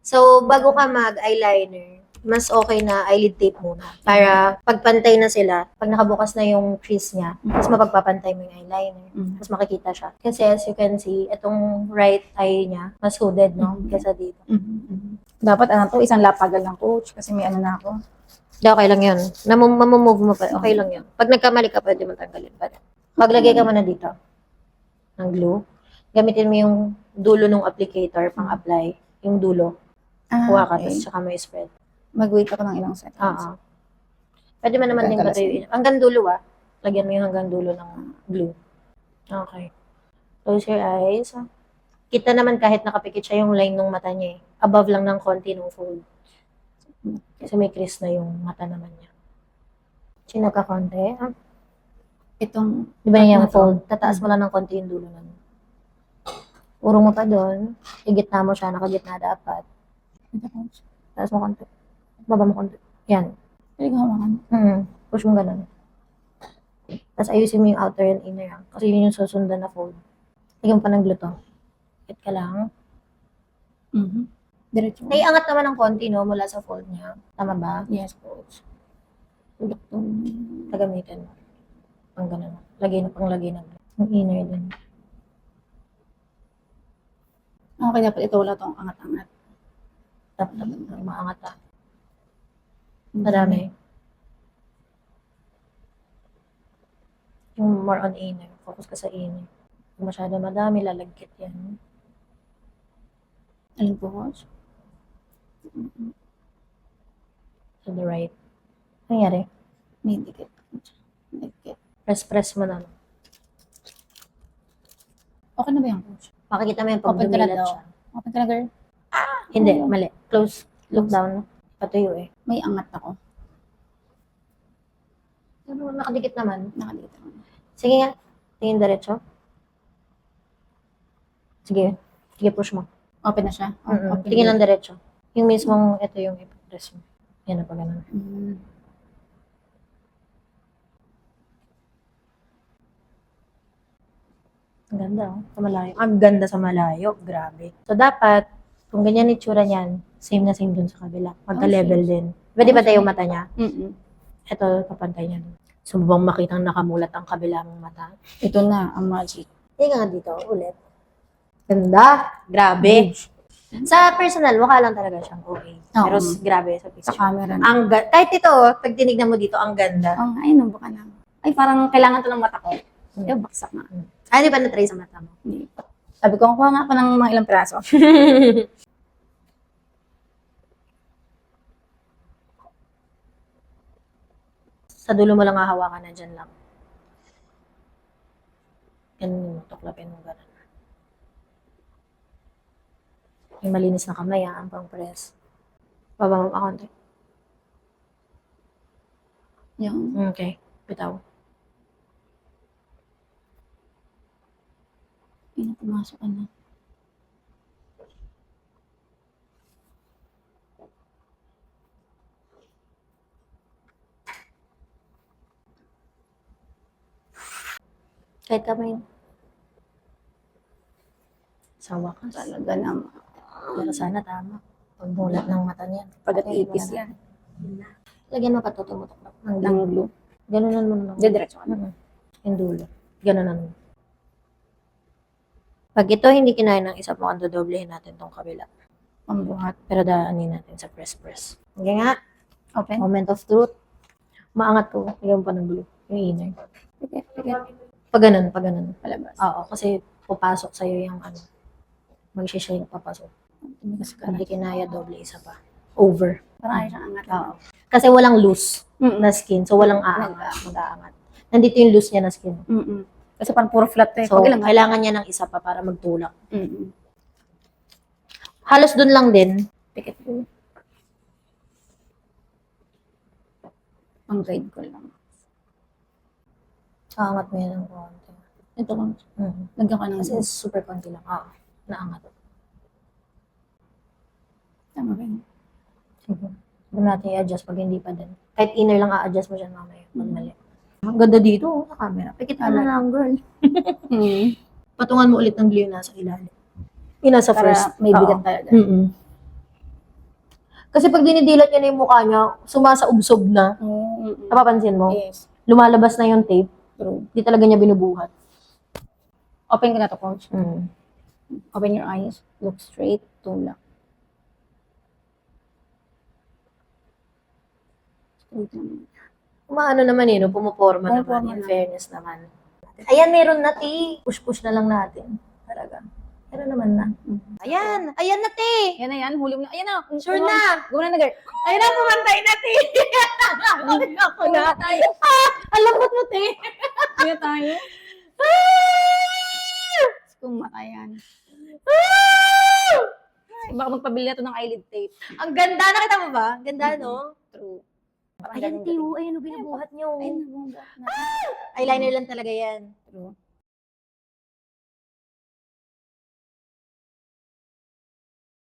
So, bago ka mag-eyeliner, mas okay na eyelid tape muna. Para pagpantay na sila, pag nakabukas na yung crease niya, mas mapagpapantay mo yung eyeliner. Mas makikita siya. Kasi as you can see, itong right eye niya, mas hooded, no? Kesa dito. Dapat isang lapagal lang, coach, kasi may na ako. Hindi, okay lang yun. Mamumove mo pa, okay lang yun. Pag nagkamali ka, pwede mo tanggalin pa rin. Maglagay ka muna dito ng glue. Gamitin mo yung dulo ng applicator pang-apply. Yung dulo. Kuha ka, tapos saka mo i-spread. Mag-wait ako ng ilang seconds. Oo. Pwede mo naman din patuyuin. Hanggang dulo Lagyan mo yung hanggang dulo ng glue. Okay. Close your eyes. Kita naman kahit nakapikit siya yung line ng mata niya eh. Above lang ng konti ng fold. Kasi may crease na yung mata naman niya. Chino ka konti. Itong, Di ba yung fold? Tataas mo lang ng konti yung dulo nun. Urong mo pa doon. Igitna mo siya. Nakagitna dapat. Taas mo konti. Baba mo konti. Yan. pwede ko hawakan. Push mo ganun. Tapos ayusin mo yung outer and inner. Kasi yun yung susundan na fold. Lagyan mo pa ng glue to. Hit ka lang. Diretso. Naiangat naman ng konti, no? Mula sa fold niya. Tama ba? Yes, coach. Tagamitin mo. Pang ganun. Lagay na. Yung inner din. Okay, dapat ito wala tong angat-angat. Dapat maangat Marami. Yung more on inner. Focus ka sa inner. Kung masyado madami, lalagkit yan. Alin po, coach? To the right. Ano nangyari? May dikit. Dikit. Press mo na. Okay na ba yan, coach? Makikita mo yung pag Open ka na dumilat daw. siya. Open ka na, girl. Hindi, mali. Close. Look down. Patuyo eh. May angat ako. Pero nakadikit naman. Nakadikit ako. Sige nga. Tingin diretso. Sige. Sige, push mo. Open na siya? Open Tingin lang diretso. Yung mismong, ito yung ipapress mo. Yan na pa ganun. Ang ganda, oh. Sa malayo. Ang ganda sa malayo. Grabe. So, dapat, kung ganyan itsura niyan, same na same dun sa kabila. Magka-level din. Pwede ba tayo yung mata niya? Ito, kapantay niya. So, bang makitang nakamulat ang kabilang mata? Ito na, ang magic. Tingnan nga dito, ulit. Ganda. Grabe. Sa personal, mukha lang talaga siyang okay. Pero grabe sa Sa picture. camera na. Kahit ito, pag tinignan mo dito, ang ganda. Ayun, baka na. Ay, parang kailangan to ng mata ko. Ay, baksak na. Ay, di ba na-try sa mata mo? Hindi pa. Sabi ko, kuha nga ako ng mga ilang piraso. Sa dulo mo lang hahawakan na dyan lang. Ganun mo, tuklapin mo ganun. Yung malinis na kamay, ang pang-press. Baba mo pa konti. Yung, Okay, bitaw. pumasok ka na. Kahit kamay. Sawa ka. Talaga naman. Pero sana tama. Pagmulat ng mata niya. Pag-ipis yan. Lagyan mo pa ito tumutok Ng glue. Ganunan mo naman. Diretso ka na. Yung dulo. Ganunan mo. Pag ito hindi kinaya ng isa mo, doblehin natin tong kabila. Pambuhat. Pero daanin natin sa press. Okay nga. Open. Moment of truth. Maangat to. Lagyan mo pa ng glue. Yung inner. Sige. Pag ganun. Palabas. Oo, kasi pupasok sa'yo yung mag-shine papasok. Kasi kung di kinaya, doble isa pa. Over. Parang ayaw siyang angat. Oo. Kasi walang loose na skin. So, walang aangat. Mag-aangat. Nandito yung loose niya na skin. Kasi parang puro flat to eh. So, kailangan niya ng isa pa para magtulak. Mm-mm. Halos dun lang din. Pikit ko. Ang guide ko lang. Aangat mo yan ng konti. Ito lang. Mm. Lagyan ka ng Kasi super konti lang. Oo. Naangat. Tama ba yun? Sige. Doon natin i-adjust pag hindi pa din. Kahit inner lang a-adjust mo dyan mamaya. Pag mali. Ang ganda dito sa camera. Pikit ka na lang, girl. Patungan mo ulit ng glue na sa ilalim. Yung nasa Para first. may bigat talaga. Kasi pag dinidilat niya na yung mukha niya, sumasaubsob na. Napapansin mo? Yes. Lumalabas na yung tape. True. Hindi talaga niya binubuhat. Open ka na to, coach. Mm. Open your eyes. Look straight. Tulak. Straight naman. Umaano naman no? Pumuporma naman. Pumuporma In naman. fairness naman. Ayan, meron na, ti. Push-push na lang natin. Talaga. Meron naman na. Ayan! Ayan na, ti! Yan na yan. Huli mo na. Ayan na. Sure na! Gawin na, girl. Ayan na, pumantay na, ti! Ako na. Alam mo mo, ti! Kaya tayo. Kumatayan. Baka magpabili na to ng eyelid tape. Ang ganda, nakita mo ba? Ganda, no? True. Parang Ayan, ganun ti, galing. ayan, binubuhat niyo. Ayun, nabubuhat na. Eyeliner lang talaga yan. True.